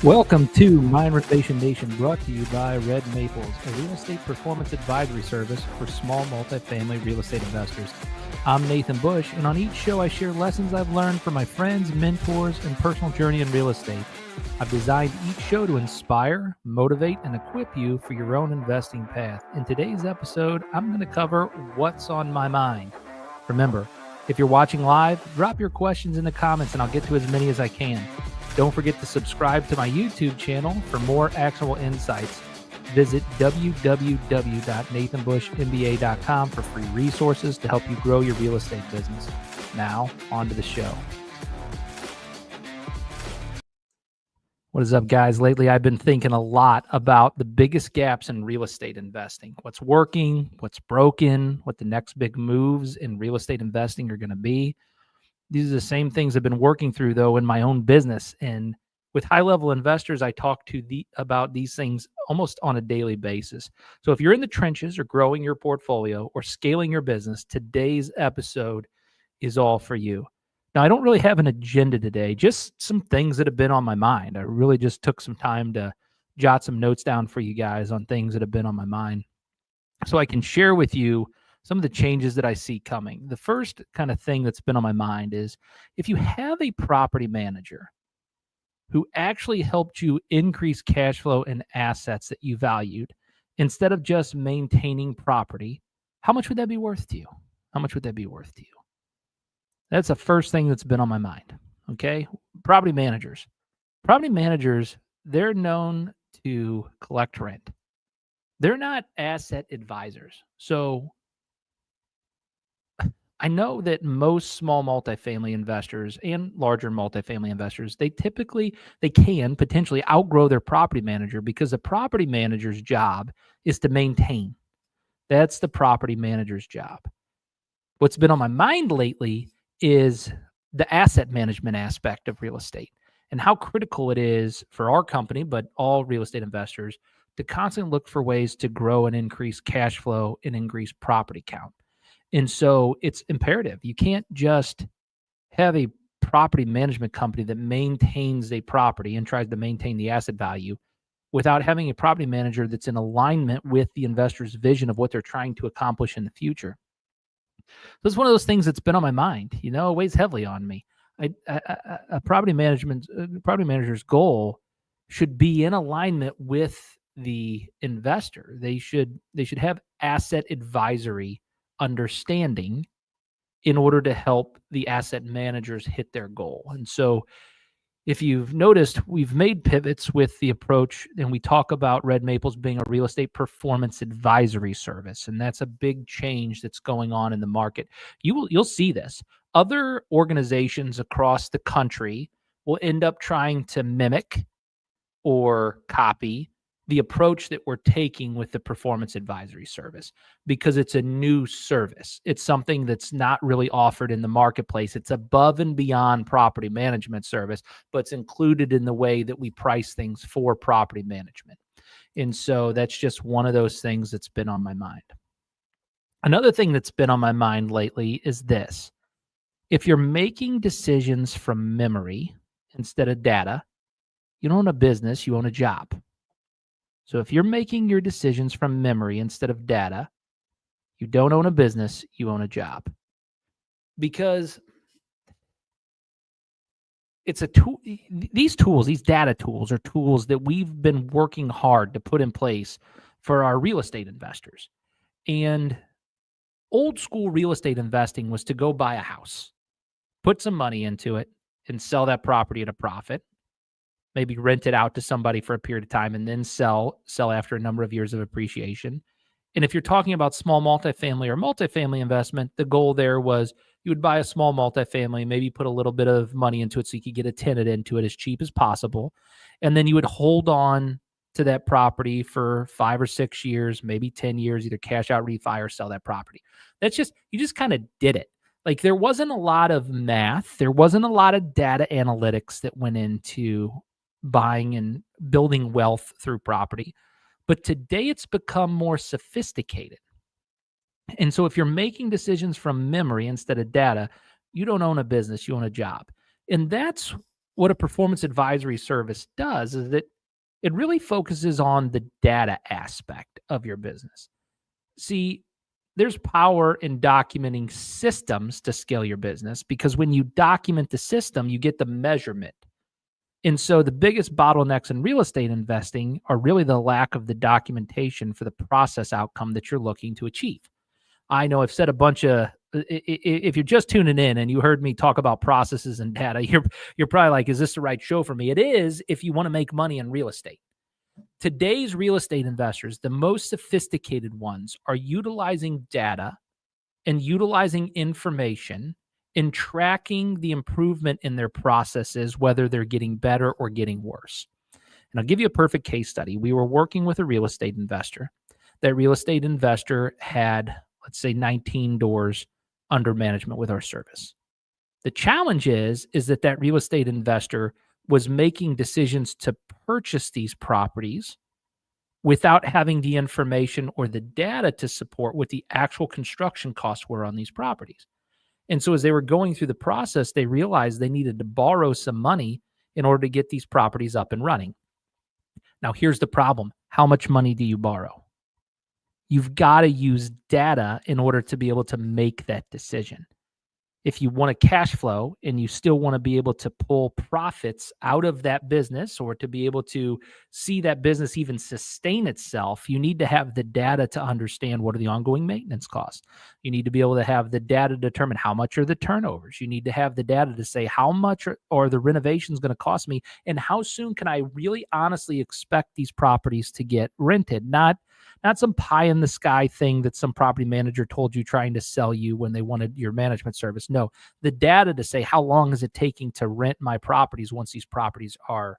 Welcome to Mind Renovation Nation, brought to you by Red Maples, a real estate performance advisory service for small multifamily real estate investors. I'm Nathan Bush, and on each show I share lessons I've learned from my friends, mentors, and personal journey in real estate. I've designed each show to inspire, motivate, and equip you for your own investing path. In today's episode, I'm going to cover what's on my mind. Remember, if you're watching live, drop your questions in the comments and I'll get to as many as I can. Don't forget to subscribe to my YouTube channel for more actionable insights. Visit www.nathanbushmba.com for free resources to help you grow your real estate business. Now, on to the show. What is up, guys? Lately, I've been thinking a lot about the biggest gaps in real estate investing. What's working, what's broken, what the next big moves in real estate investing are going to be. These are the same things I've been working through, though, in my own business. And with high-level investors, I talk to about these things almost on a daily basis. So if you're in the trenches or growing your portfolio or scaling your business, today's episode is all for you. Now, I don't really have an agenda today, just some things that have been on my mind. I really just took some time to jot some notes down for you guys on things that have been on my mind so I can share with you some of the changes that I see coming. The first kind of thing that's been on my mind is if you have a property manager who actually helped you increase cash flow and assets that you valued instead of just maintaining property, how much would that be worth to you? How much would that be worth to you? That's the first thing that's been on my mind. Okay. Property managers, they're known to collect rent. They're not asset advisors. So I know that most small multifamily investors and larger multifamily investors, they can potentially outgrow their property manager because the property manager's job is to maintain. That's the property manager's job. What's been on my mind lately is the asset management aspect of real estate and how critical it is for our company, but all real estate investors, to constantly look for ways to grow and increase cash flow and increase property count. And so it's imperative. You can't just have a property management company that maintains a property and tries to maintain the asset value without having a property manager that's in alignment with the investor's vision of what they're trying to accomplish in the future. So it's one of those things that's been on my mind. It weighs heavily on me. A property manager's goal should be in alignment with the investor. They should have asset advisory understanding in order to help the asset managers hit their goal. And so if you've noticed, we've made pivots with the approach, and we talk about Red Maples being a real estate performance advisory service. And that's a big change that's going on in the market. You'll see this. Other organizations across the country will end up trying to mimic or copy the approach that we're taking with the performance advisory service because it's a new service. It's something that's not really offered in the marketplace. It's above and beyond property management service, but it's included in the way that we price things for property management. And so that's just one of those things that's been on my mind. Another thing that's been on my mind lately is this. If you're making decisions from memory instead of data, you don't own a business, you own a job. So if you're making your decisions from memory instead of data, you don't own a business, you own a job. Because it's a tool. These data tools are tools that we've been working hard to put in place for our real estate investors. And old school real estate investing was to go buy a house, put some money into it, and sell that property at a profit. Maybe rent it out to somebody for a period of time and then sell after a number of years of appreciation. And if you're talking about small multifamily or multifamily investment, the goal there was you would buy a small multifamily, maybe put a little bit of money into it so you could get a tenant into it as cheap as possible. And then you would hold on to that property for 5 or 6 years, maybe 10 years, either cash out, refi, or sell that property. You just kind of did it. Like there wasn't a lot of math. There wasn't a lot of data analytics that went into buying and building wealth through property. But today it's become more sophisticated. And so if you're making decisions from memory instead of data, you don't own a business, you own a job. And that's what a performance advisory service does is that it really focuses on the data aspect of your business. See, there's power in documenting systems to scale your business because when you document the system, you get the measurement. And so the biggest bottlenecks in real estate investing are really the lack of the documentation for the process outcome that you're looking to achieve. I know I've said a bunch of if you're just tuning in and you heard me talk about processes and data, you're probably like, is this the right show for me? It is if you want to make money in real estate. Today's real estate investors, the most sophisticated ones, are utilizing data and utilizing information and tracking the improvement in their processes, whether they're getting better or getting worse. And I'll give you a perfect case study. We were working with a real estate investor. That real estate investor had, let's say, 19 doors under management with our service. The challenge is that real estate investor was making decisions to purchase these properties without having the information or the data to support what the actual construction costs were on these properties. And so as they were going through the process, they realized they needed to borrow some money in order to get these properties up and running. Now, here's the problem. How much money do you borrow? You've got to use data in order to be able to make that decision. If you want a cash flow and you still want to be able to pull profits out of that business or to be able to see that business even sustain itself, you need to have the data to understand what are the ongoing maintenance costs. You need to be able to have the data to determine how much are the turnovers. You need to have the data to say how much are the renovations going to cost me and how soon can I really honestly expect these properties to get rented, not some pie in the sky thing that some property manager told you trying to sell you when they wanted your management service. No, the data to say how long is it taking to rent my properties once these properties are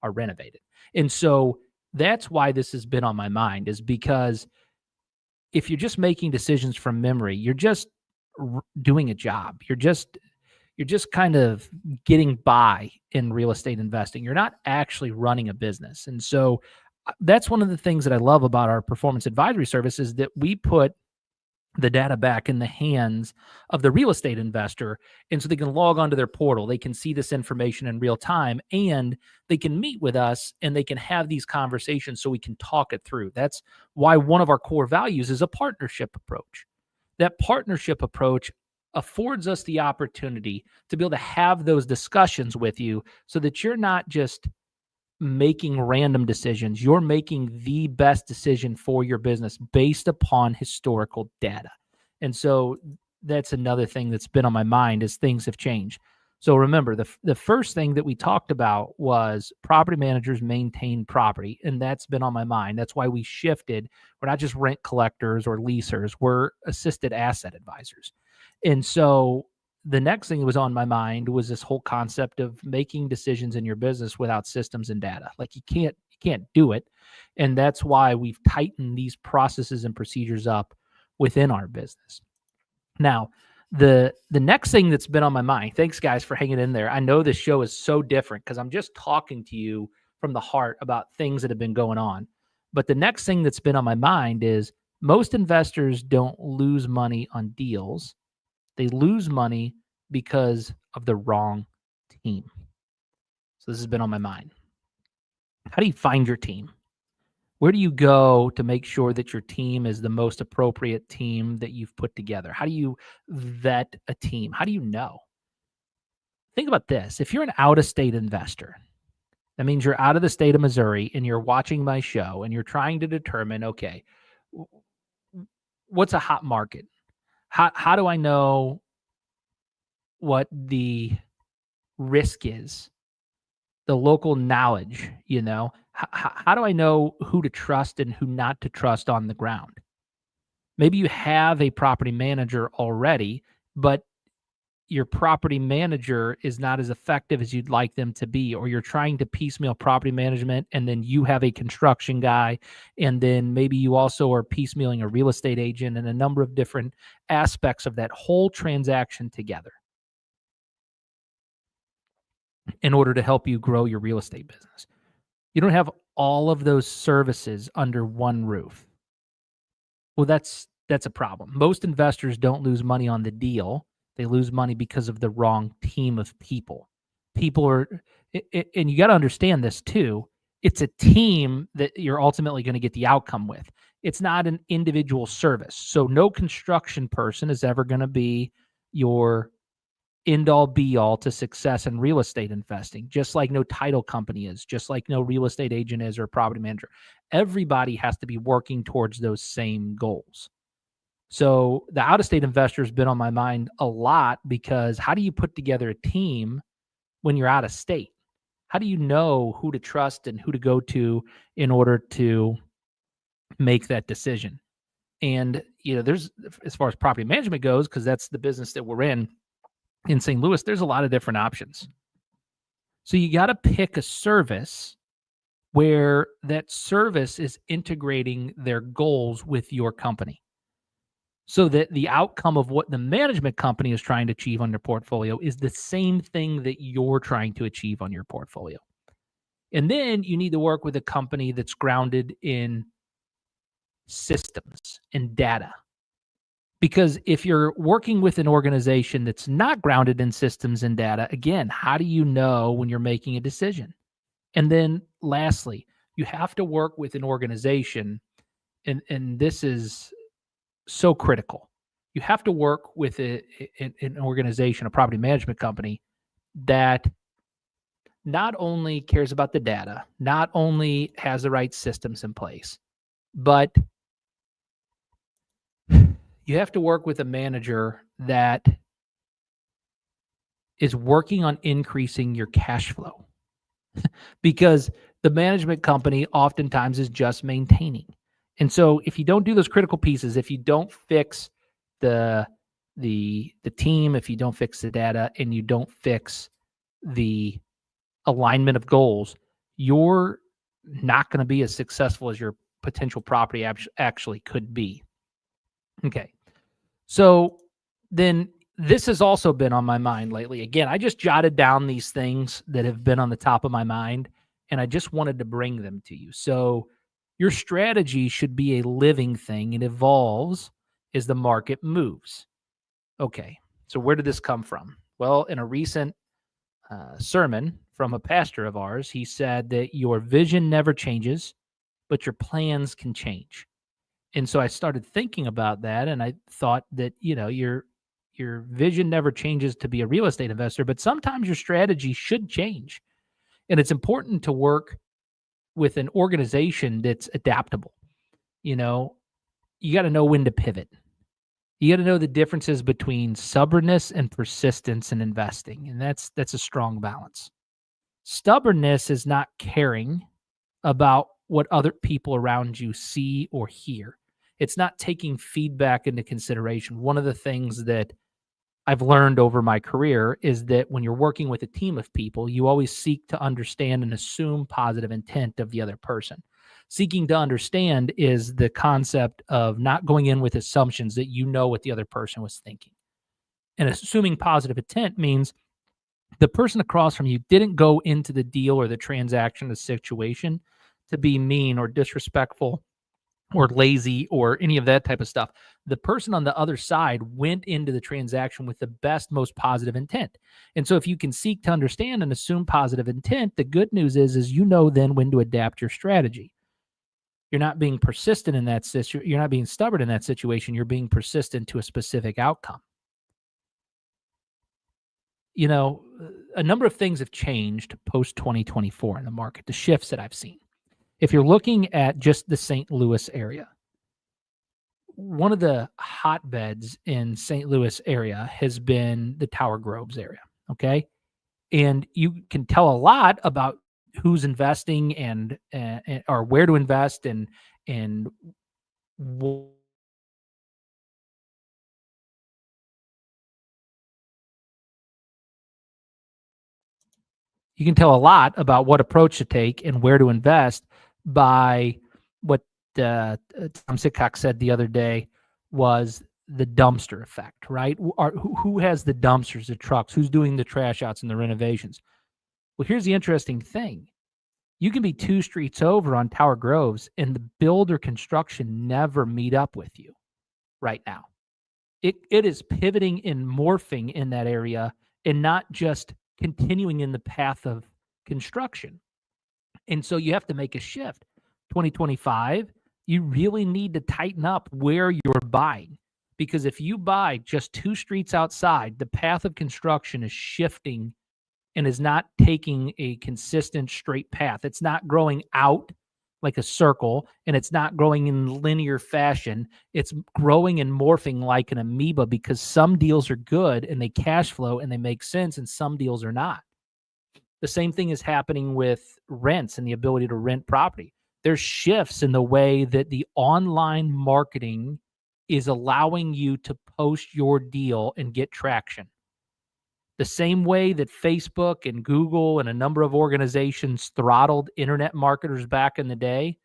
renovated. And so that's why this has been on my mind, is because if you're just making decisions from memory, you're just doing a job. You're just kind of getting by in real estate investing. You're not actually running a business. And so that's one of the things that I love about our performance advisory service is that we put the data back in the hands of the real estate investor. And so they can log onto their portal. They can see this information in real time and they can meet with us and they can have these conversations so we can talk it through. That's why one of our core values is a partnership approach. That partnership approach affords us the opportunity to be able to have those discussions with you so that you're not just making random decisions. You're making the best decision for your business based upon historical data. And so that's another thing that's been on my mind as things have changed. So remember, the first thing that we talked about was property managers maintain property, and that's been on my mind. That's why we shifted. We're not just rent collectors or leasers, we're assisted asset advisors. And so the next thing that was on my mind was this whole concept of making decisions in your business without systems and data. Like you can't do it. And that's why we've tightened these processes and procedures up within our business. Now, the next thing that's been on my mind, thanks guys for hanging in there. I know this show is so different because I'm just talking to you from the heart about things that have been going on. But the next thing that's been on my mind is most investors don't lose money on deals. They lose money because of the wrong team. So this has been on my mind. How do you find your team? Where do you go to make sure that your team is the most appropriate team that you've put together? How do you vet a team? How do you know? Think about this. If you're an out-of-state investor, that means you're out of the state of Missouri and you're watching my show and you're trying to determine, okay, what's a hot market? How do I know what the risk is, the local knowledge, how do I know who to trust and who not to trust on the ground? Maybe you have a property manager already, but your property manager is not as effective as you'd like them to be, or you're trying to piecemeal property management and then you have a construction guy, and then maybe you also are piecemealing a real estate agent and a number of different aspects of that whole transaction together in order to help you grow your real estate business. You don't have all of those services under one roof. Well, that's a problem. Most investors don't lose money on the deal. They lose money because of the wrong team of people. People are, and you got to understand this too. It's a team that you're ultimately going to get the outcome with. It's not an individual service. So no construction person is ever going to be your end all be all to success in real estate investing, just like no title company is, just like no real estate agent is or property manager. Everybody has to be working towards those same goals. So the out of state investor has been on my mind a lot because how do you put together a team when you're out of state? How do you know who to trust and who to go to in order to make that decision? And, there's, as far as property management goes, because that's the business that we're in St. Louis, there's a lot of different options. So you got to pick a service where that service is integrating their goals with your company so that the outcome of what the management company is trying to achieve on their portfolio is the same thing that you're trying to achieve on your portfolio. And then you need to work with a company that's grounded in systems and data. Because if you're working with an organization that's not grounded in systems and data, again, how do you know when you're making a decision? And then lastly, you have to work with an organization, and this is so critical. You have to work with an organization, a property management company that not only cares about the data, not only has the right systems in place, but you have to work with a manager that is working on increasing your cash flow because the management company oftentimes is just maintaining. And so if you don't do those critical pieces, if you don't fix the the team, if you don't fix the data and you don't fix the alignment of goals, you're not going to be as successful as your potential property actually could be. Okay. So then this has also been on my mind lately. Again, I just jotted down these things that have been on the top of my mind, and I just wanted to bring them to you. So your strategy should be a living thing. It evolves as the market moves. Okay. So where did this come from? Well, in a recent sermon from a pastor of ours, he said that your vision never changes, but your plans can change. And so I started thinking about that, and I thought that, your vision never changes to be a real estate investor, but sometimes your strategy should change. And it's important to work with an organization that's adaptable. You know, you got to know when to pivot. You got to know the differences between stubbornness and persistence in investing, and that's a strong balance. Stubbornness is not caring about what other people around you see or hear. It's not taking feedback into consideration. One of the things that I've learned over my career is that when you're working with a team of people, you always seek to understand and assume positive intent of the other person. Seeking to understand is the concept of not going in with assumptions that you know what the other person was thinking. And assuming positive intent means the person across from you didn't go into the deal or the transaction, the situation, to be mean or disrespectful or lazy or any of that type of stuff. The person on the other side went into the transaction with the best, most positive intent. And so if you can seek to understand and assume positive intent, the good news is you know then when to adapt your strategy. You're not being persistent in that situation. You're not being stubborn in that situation. You're being persistent to a specific outcome. A number of things have changed post 2024 in the market, the shifts that I've seen. If you're looking at just the St. Louis area, one of the hotbeds in St. Louis area has been the Tower Groves area. Okay. And you can tell a lot about who's investing and or where to invest and you can tell a lot about what approach to take and where to invest by what Tom Sitcock said the other day was the dumpster effect, right? Who has the dumpsters, the trucks? Who's doing the trash outs and the renovations? Well, here's the interesting thing. You can be 2 streets over on Tower Groves and the builder construction never meet up with you right now. It is pivoting and morphing in that area and not just continuing in the path of construction. And so you have to make a shift. 2025, you really need to tighten up where you're buying, because if you buy just 2 streets outside, the path of construction is shifting and is not taking a consistent straight path. It's not growing out like a circle, and it's not growing in linear fashion. It's growing and morphing like an amoeba, because some deals are good and they cash flow and they make sense, and some deals are not. The same thing is happening with rents and the ability to rent property. There's shifts in the way that the online marketing is allowing you to post your deal and get traction. The same way that Facebook and Google and a number of organizations throttled internet marketers back in the day,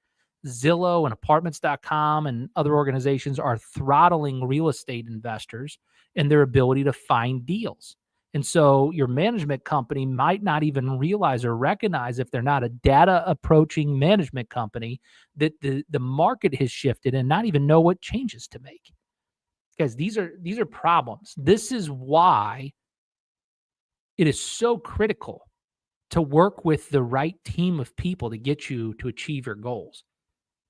Zillow and apartments.com and other organizations are throttling real estate investors and their ability to find deals. And so your management company might not even realize or recognize, if they're not a data approaching management company, that the market has shifted and not even know what changes to make. Guys, these are problems. This is why it is so critical to work with the right team of people to get you to achieve your goals.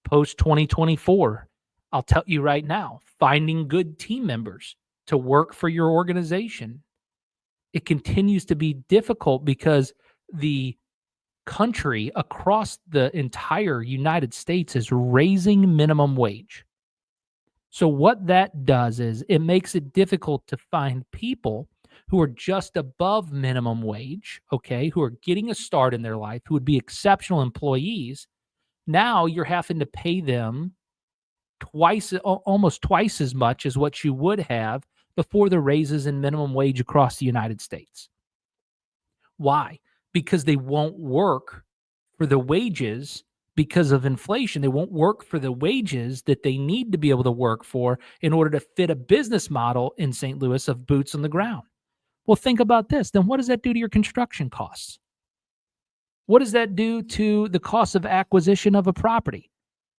Post 2024, I'll tell you right now, finding good team members to work for your organization, it continues to be difficult because the country across the entire United States is raising minimum wage. So what that does is it makes it difficult to find people who are just above minimum wage, okay, who are getting a start in their life, who would be exceptional employees. Now you're having to pay them almost twice as much as what you would have before the raises in minimum wage across the United States. Why? Because they won't work for the wages because of inflation. They won't work for the wages that they need to be able to work for in order to fit a business model in St. Louis of boots on the ground. Well, think about this. Then what does that do to your construction costs? What does that do to the cost of acquisition of a property?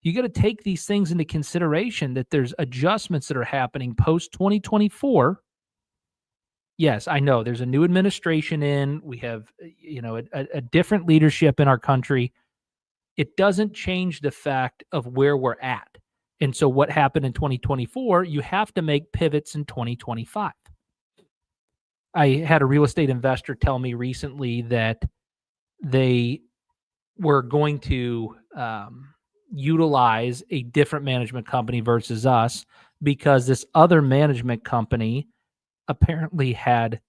You got to take these things into consideration, that there's adjustments that are happening post 2024. Yes, I know there's a new administration in. We have, a different leadership in our country. It doesn't change the fact of where we're at. And so what happened in 2024, you have to make pivots in 2025. I had a real estate investor tell me recently that they were going to utilize a different management company versus us, because this other management company apparently had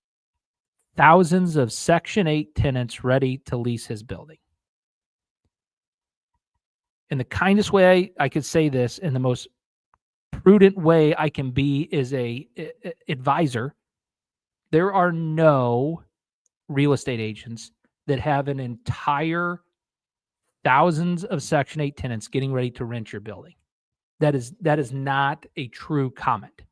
thousands of Section 8 tenants ready to lease his building. In the kindest way I could say this, in the most prudent way I can be as a advisor, there are no real estate agents that have an entire thousands of Section 8 tenants getting ready to rent your building. That is not a true comment.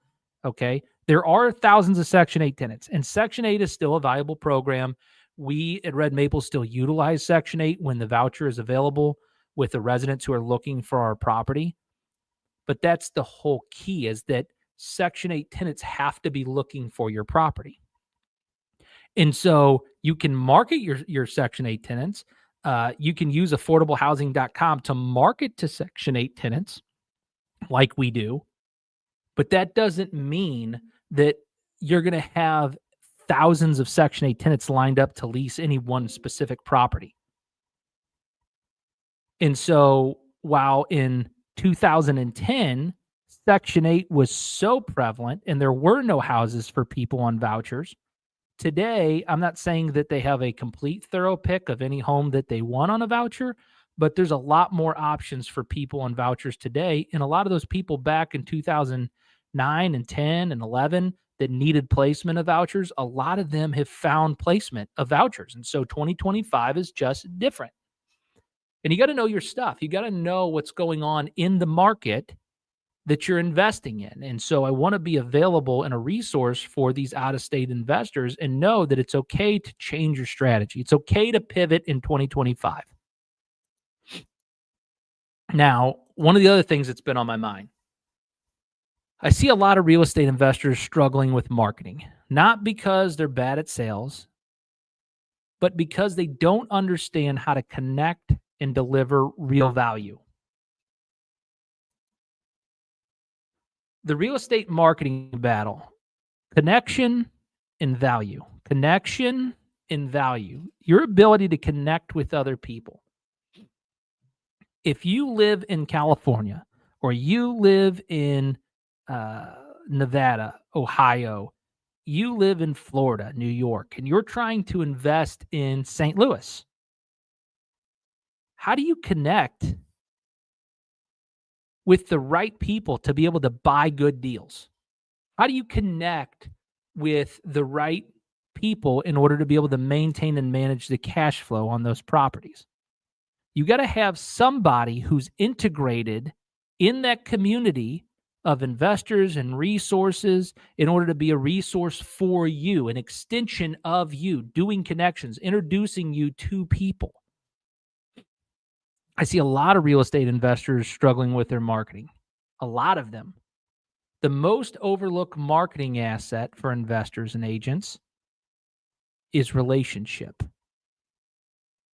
Okay. There are thousands of Section 8 tenants, and Section 8 is still a viable program. We at Red Maple still utilize Section 8 when the voucher is available with the residents who are looking for our property. But that's the whole key, is that Section 8 tenants have to be looking for your property. And so you can market your Section 8 tenants. You can use affordablehousing.com to market to Section 8 tenants like we do. But that doesn't mean that you're going to have thousands of Section 8 tenants lined up to lease any one specific property. And so while in 2010, Section 8 was so prevalent and there were no houses for people on vouchers, today, I'm not saying that they have a complete thorough pick of any home that they want on a voucher, but there's a lot more options for people on vouchers today. And a lot of those people back in 2009 and 10 and 11 that needed placement of vouchers, a lot of them have found placement of vouchers. And so 2025 is just different. And you got to know your stuff. You got to know what's going on in the market that you're investing in. And so I want to be available and a resource for these out-of-state investors, and know that it's okay to change your strategy. It's okay to pivot in 2025. Now, one of the other things that's been on my mind, I see a lot of real estate investors struggling with marketing, not because they're bad at sales, but because they don't understand how to connect and deliver real value. The real estate marketing battle, connection and value. Connection and value. Your ability to connect with other people. If you live in California or you live in uh, Nevada, Ohio, you live in Florida, New York, and you're trying to invest in St. Louis, how do you connect with the right people to be able to buy good deals? How do you connect with the right people in order to be able to maintain and manage the cash flow on those properties? You got to have somebody who's integrated in that community of investors and resources in order to be a resource for you, an extension of you, doing connections, introducing you to people. I see a lot of real estate investors struggling with their marketing, a lot of them. The most overlooked marketing asset for investors and agents is relationship.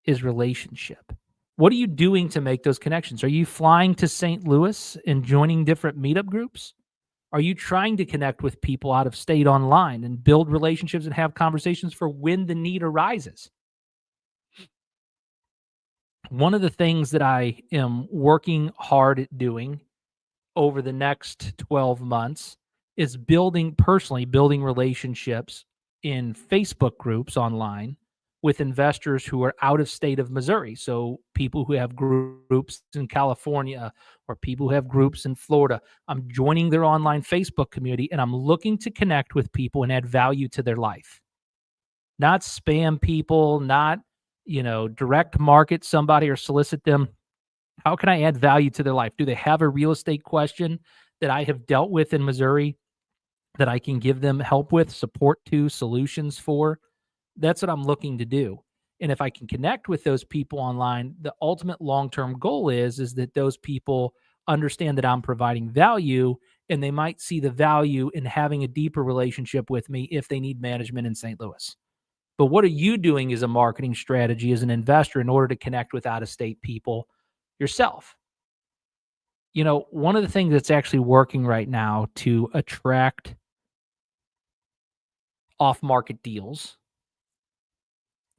Is relationship. What are you doing to make those connections? Are you flying to St. Louis and joining different meetup groups? Are you trying to connect with people out of state online and build relationships and have conversations for when the need arises? One of the things that I am working hard at doing over the next 12 months is building relationships in Facebook groups online with investors who are out of state of Missouri. So people who have groups in California or people who have groups in Florida, I'm joining their online Facebook community and I'm looking to connect with people and add value to their life. Not spam people, not, direct market somebody or solicit them. How can I add value to their life? Do they have a real estate question that I have dealt with in Missouri that I can give them help with, support to, solutions for? That's what I'm looking to do. And if I can connect with those people online, the ultimate long-term goal is that those people understand that I'm providing value and they might see the value in having a deeper relationship with me if they need management in St. Louis. But what are you doing as a marketing strategy as an investor in order to connect with out-of-state people yourself? One of the things that's actually working right now to attract off-market deals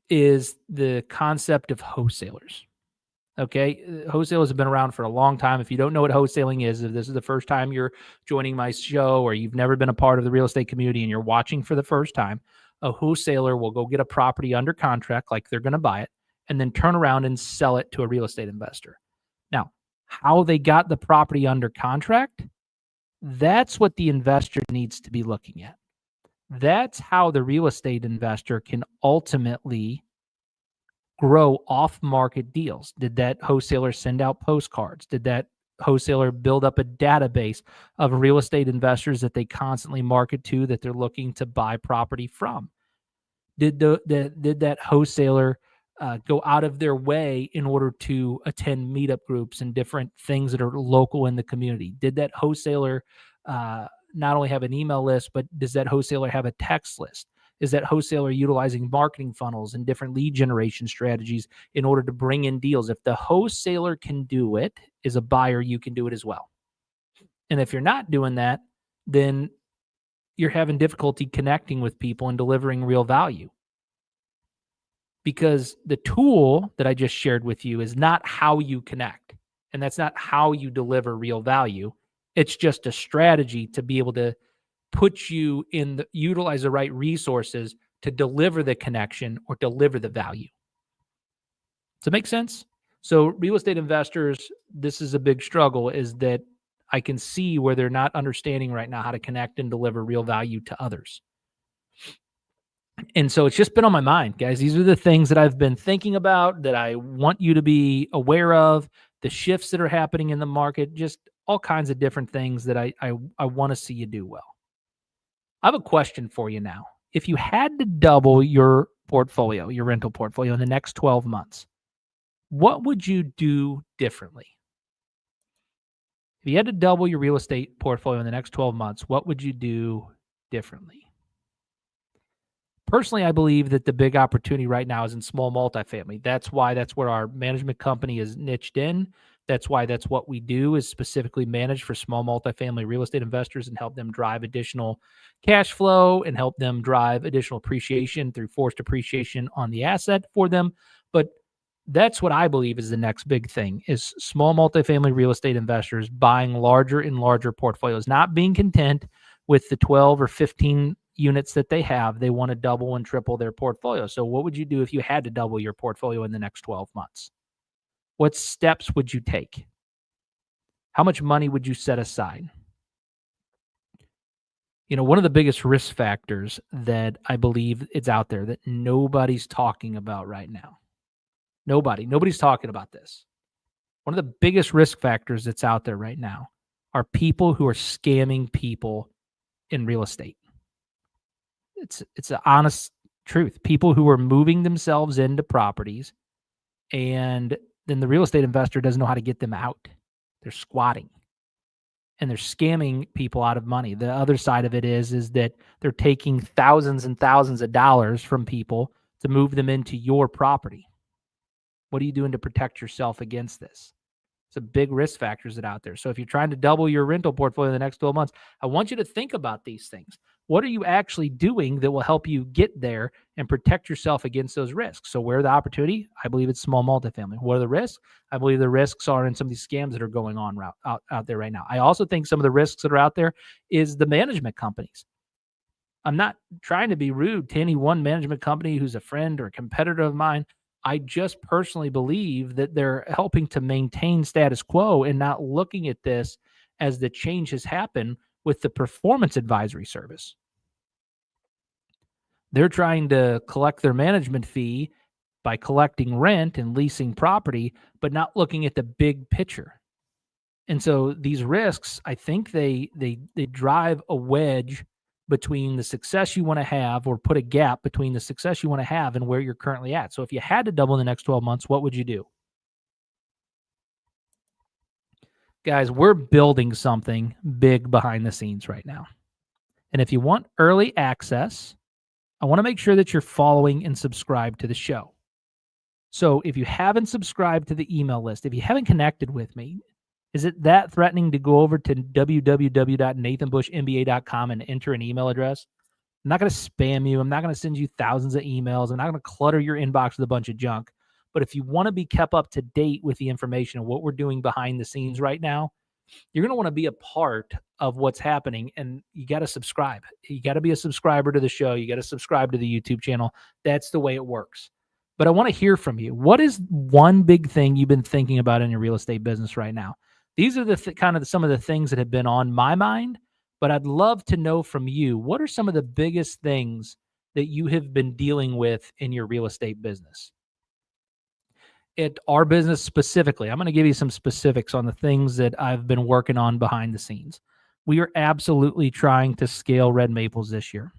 is the concept of wholesalers. Okay. Wholesalers have been around for a long time. If you don't know what wholesaling is, if this is the first time you're joining my show or you've never been a part of the real estate community and you're watching for the first time, a wholesaler will go get a property under contract like they're going to buy it and then turn around and sell it to a real estate investor. Now, how they got the property under contract, that's what the investor needs to be looking at. That's how the real estate investor can ultimately grow off market deals. Did that wholesaler send out postcards? Did that wholesaler build up a database of real estate investors that they constantly market to that they're looking to buy property from? Did that wholesaler go out of their way in order to attend meetup groups and different things that are local in the community? Did that wholesaler not only have an email list, but does that wholesaler have a text list? Is that wholesaler utilizing marketing funnels and different lead generation strategies in order to bring in deals? If the wholesaler can do it, as a buyer, you can do it as well. And if you're not doing that, then you're having difficulty connecting with people and delivering real value. Because the tool that I just shared with you is not how you connect, and that's not how you deliver real value. It's just a strategy to be able to put you utilize the right resources to deliver the connection or deliver the value. Does it make sense? So real estate investors, this is a big struggle, is that I can see where they're not understanding right now how to connect and deliver real value to others. And so it's just been on my mind, guys. These are the things that I've been thinking about that I want you to be aware of, the shifts that are happening in the market, just all kinds of different things that I want to see you do well. I have a question for you now. If you had to double your portfolio, your rental portfolio in the next 12 months, what would you do differently? If you had to double your real estate portfolio in the next 12 months, what would you do differently? Personally, I believe that the big opportunity right now is in small multifamily. That's where our management company is niched in. That's what we do, is specifically manage for small multifamily real estate investors and help them drive additional cash flow and help them drive additional appreciation through forced appreciation on the asset for them. But that's what I believe is the next big thing, is small multifamily real estate investors buying larger and larger portfolios, not being content with the 12 or 15 units that they have. They want to double and triple their portfolio. So what would you do if you had to double your portfolio in the next 12 months? What steps would you take? How much money would you set aside? One of the biggest risk factors that I believe is out there that nobody's talking about right now. Nobody's talking about this. One of the biggest risk factors that's out there right now are people who are scamming people in real estate. It's an honest truth. People who are moving themselves into properties, and then the real estate investor doesn't know how to get them out. They're squatting and they're scamming people out of money. The other side of it is that they're taking thousands and thousands of dollars from people to move them into your property. What are you doing to protect yourself against this? It's a big risk factors that out there. So if you're trying to double your rental portfolio in the next 12 months, I want you to think about these things. What are you actually doing that will help you get there and protect yourself against those risks? So where are the opportunity? I believe it's small multifamily. What are the risks? I believe the risks are in some of these scams that are going on out there right now. I also think some of the risks that are out there is the management companies. I'm not trying to be rude to any one management company who's a friend or a competitor of mine. I just personally believe that they're helping to maintain status quo and not looking at this as the change has happened with the performance advisory service. They're trying to collect their management fee by collecting rent and leasing property, but not looking at the big picture. And so these risks, I think they drive a wedge between the success you want to have, or put a gap between the success you want to have and where you're currently at. So if you had to double in the next 12 months, what would you do? Guys, we're building something big behind the scenes right now. And if you want early access, I want to make sure that you're following and subscribed to the show. So if you haven't subscribed to the email list, if you haven't connected with me, is it that threatening to go over to www.nathanbushmba.com and enter an email address? I'm not going to spam you. I'm not going to send you thousands of emails. I'm not going to clutter your inbox with a bunch of junk. But if you want to be kept up to date with the information of what we're doing behind the scenes right now, you're going to want to be a part of what's happening, and you got to subscribe. You got to be a subscriber to the show. You got to subscribe to the YouTube channel. That's the way it works. But I want to hear from you. What is one big thing you've been thinking about in your real estate business right now? These are the some of the things that have been on my mind, but I'd love to know from you, what are some of the biggest things that you have been dealing with in your real estate business? At our business specifically, I'm going to give you some specifics on the things that I've been working on behind the scenes. We are absolutely trying to scale Red Maples this year.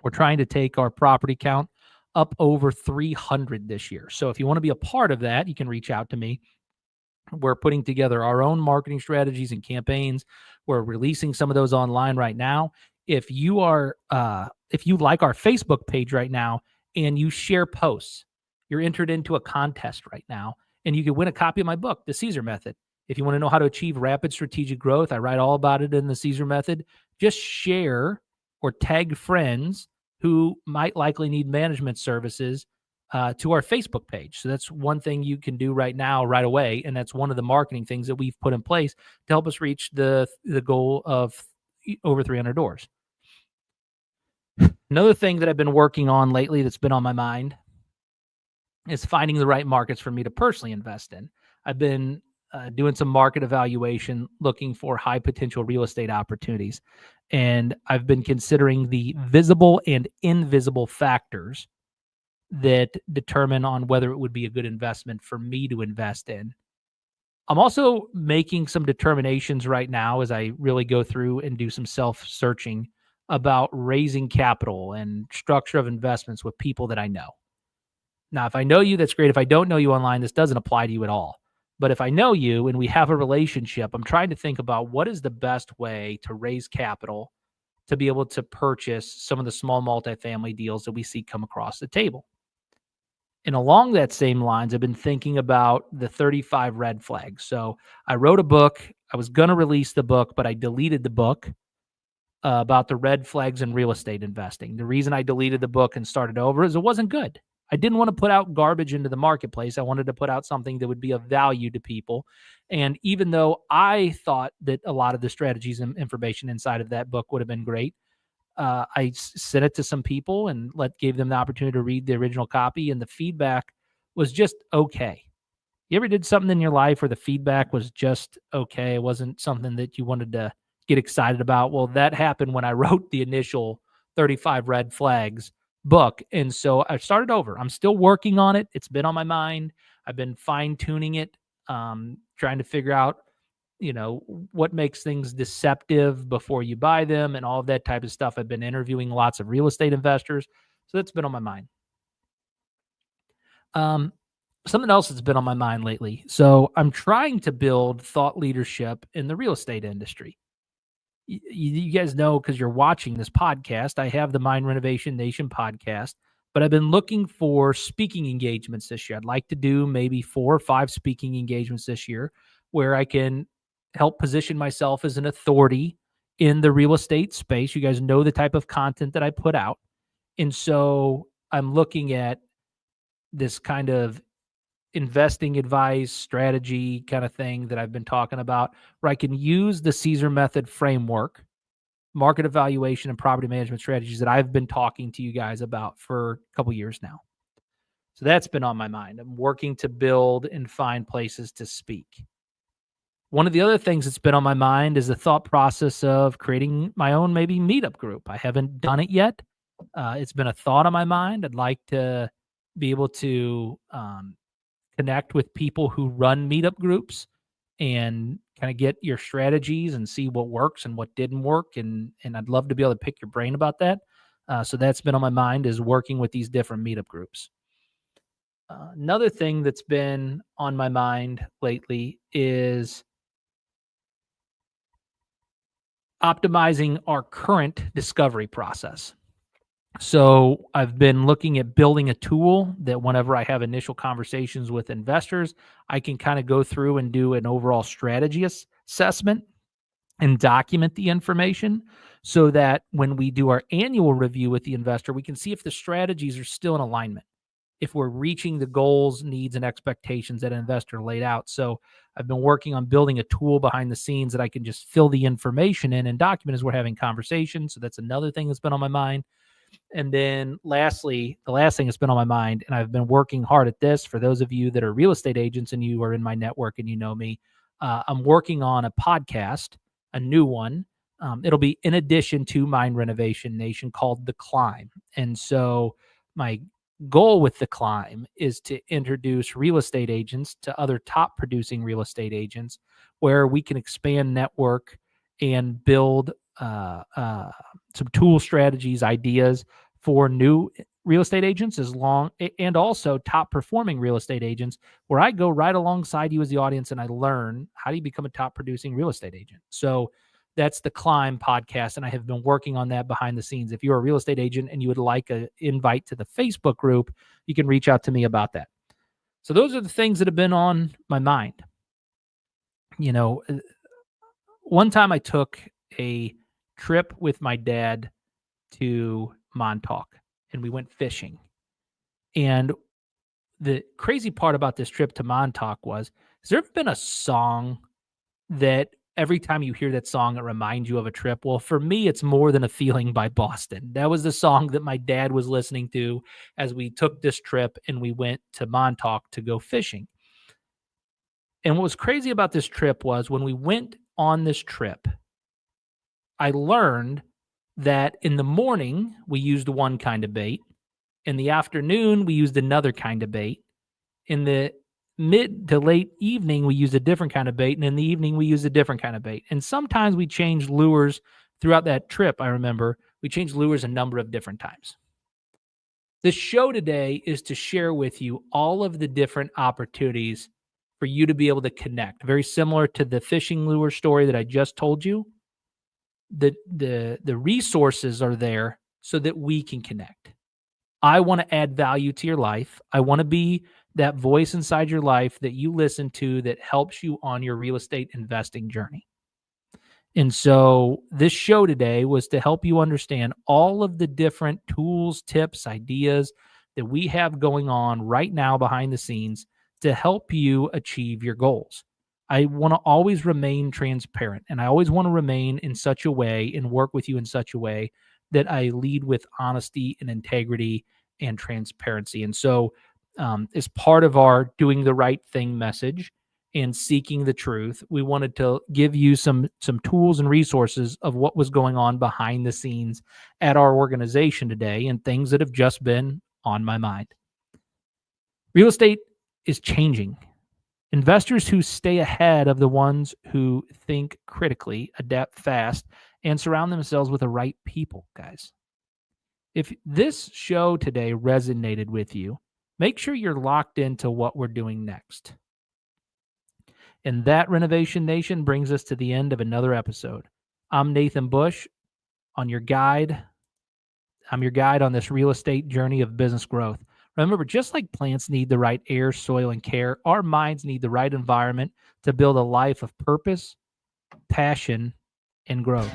We're trying to take our property count up over 300 this year. So if you want to be a part of that, you can reach out to me. We're putting together our own marketing strategies and campaigns. We're releasing some of those online right now. If you like our Facebook page right now and you share posts, you're entered into a contest right now, and you can win a copy of my book, The Caesar Method. If you want to know how to achieve rapid strategic growth, I write all about it in The Caesar Method. Just share or tag friends who might likely need management services to our Facebook page. So that's one thing you can do right now, right away. And that's one of the marketing things that we've put in place to help us reach the goal of over 300 doors. Another thing that I've been working on lately that's been on my mind is finding the right markets for me to personally invest in. I've been doing some market evaluation, looking for high potential real estate opportunities. And I've been considering the visible and invisible factors that determine on whether it would be a good investment for me to invest in. I'm also making some determinations right now as I really go through and do some self-searching about raising capital and structure of investments with people that I know. Now, if I know you, that's great. If I don't know you online, this doesn't apply to you at all. But if I know you and we have a relationship, I'm trying to think about what is the best way to raise capital to be able to purchase some of the small multifamily deals that we see come across the table. And along that same lines, I've been thinking about the 35 red flags. So I wrote a book. I was going to release the book, but I deleted the book about the red flags in real estate investing. The reason I deleted the book and started over is it wasn't good. I didn't want to put out garbage into the marketplace. I wanted to put out something that would be of value to people. And even though I thought that a lot of the strategies and information inside of that book would have been great, sent it to some people and gave them the opportunity to read the original copy, and the feedback was just okay. You ever did something in your life where the feedback was just okay? It wasn't something that you wanted to get excited about. Well, that happened when I wrote the initial 35 red flags book. And so I started over. I'm still working on it. It's been on my mind. I've been fine tuning it, trying to figure out, what makes things deceptive before you buy them and all of that type of stuff. I've been interviewing lots of real estate investors. So that's been on my mind. Something else that's been on my mind lately. So I'm trying to build thought leadership in the real estate industry. You guys know, because you're watching this podcast, I have the Mind Renovation Nation podcast, but I've been looking for speaking engagements this year. I'd like to do maybe 4 or 5 speaking engagements this year where I can help position myself as an authority in the real estate space. You guys know the type of content that I put out. And so I'm looking at this kind of investing advice, strategy kind of thing that I've been talking about, where I can use the Caesar method framework, market evaluation, and property management strategies that I've been talking to you guys about for a couple years now. So that's been on my mind. I'm working to build and find places to speak. One of the other things that's been on my mind is the thought process of creating my own maybe meetup group. I haven't done it yet. It's been a thought on my mind. I'd like to be able to connect with people who run meetup groups and kind of get your strategies and see what works and what didn't work. And I'd love to be able to pick your brain about that. So that's been on my mind, is working with these different meetup groups. Another thing that's been on my mind lately is optimizing our current discovery process. So I've been looking at building a tool that whenever I have initial conversations with investors, I can kind of go through and do an overall strategy assessment and document the information so that when we do our annual review with the investor, we can see if the strategies are still in alignment, if we're reaching the goals, needs, and expectations that an investor laid out. So I've been working on building a tool behind the scenes that I can just fill the information in and document as we're having conversations. So that's another thing that's been on my mind. And then lastly, the last thing that's been on my mind, and I've been working hard at this, for those of you that are real estate agents and you are in my network and you know me, I'm working on a podcast, a new one. It'll be in addition to Mind Renovation Nation, called The Climb. And so my goal with The Climb is to introduce real estate agents to other top producing real estate agents, where we can expand network and build some tool strategies, ideas for new real estate agents, and also top performing real estate agents, where I go right alongside you as the audience and I learn how do you become a top producing real estate agent. So that's the Climb podcast, and I have been working on that behind the scenes. If you're a real estate agent and you would like an invite to the Facebook group, you can reach out to me about that. So those are the things that have been on my mind. One time I took a trip with my dad to Montauk, and we went fishing. And the crazy part about this trip to Montauk was, has there ever been a song that every time you hear that song, it reminds you of a trip? Well, for me, it's More Than a Feeling by Boston. That was the song that my dad was listening to as we took this trip and we went to Montauk to go fishing. And what was crazy about this trip was, when we went on this trip, I learned that in the morning, we used one kind of bait. In the afternoon, we used another kind of bait. In the mid to late evening, we used a different kind of bait. And in the evening, we used a different kind of bait. And sometimes we changed lures throughout that trip. I remember we changed lures a number of different times. The show today is to share with you all of the different opportunities for you to be able to connect. Very similar to the fishing lure story that I just told you. the resources are there so that we can connect. I want to add value to your life. I want to be that voice inside your life that you listen to that helps you on your real estate investing journey. And so this show today was to help you understand all of the different tools, tips, ideas that we have going on right now behind the scenes to help you achieve your goals. I want to always remain transparent, and I always want to remain in such a way and work with you in such a way that I lead with honesty and integrity and transparency. And so, as part of our doing the right thing message, and seeking the truth, we wanted to give you some tools and resources of what was going on behind the scenes at our organization today and things that have just been on my mind. Real estate is changing. Investors who stay ahead of the ones who think critically, adapt fast, and surround themselves with the right people, guys. If this show today resonated with you, make sure you're locked into what we're doing next. And that, Renovation Nation, brings us to the end of another episode. I'm Nathan Bush on your guide. I'm your guide on this real estate journey of business growth. Remember, just like plants need the right air, soil, and care, our minds need the right environment to build a life of purpose, passion, and growth.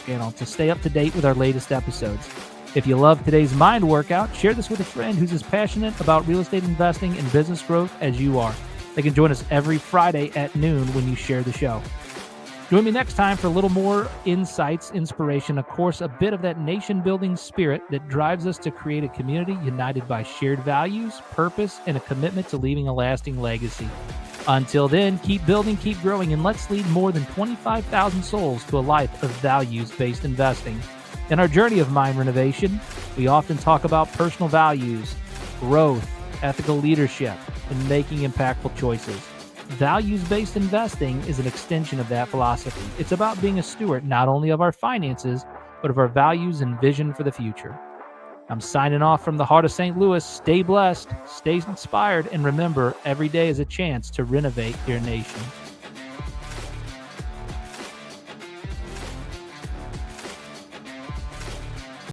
Channel to stay up to date with our latest episodes. If you love today's mind workout, share this with a friend who's as passionate about real estate investing and business growth as you are. They can join us every Friday at noon when you share the show. Join me next time for a little more insights, inspiration, of course, a bit of that nation-building spirit that drives us to create a community united by shared values, purpose, and a commitment to leaving a lasting legacy. Until then, keep building, keep growing, and let's lead more than 25,000 souls to a life of values-based investing. In our journey of mind renovation, we often talk about personal values, growth, ethical leadership, and making impactful choices. Values-based investing is an extension of that philosophy. It's about being a steward not only of our finances, but of our values and vision for the future. I'm signing off from the heart of St. Louis. Stay blessed, stay inspired, and remember, every day is a chance to renovate your nation.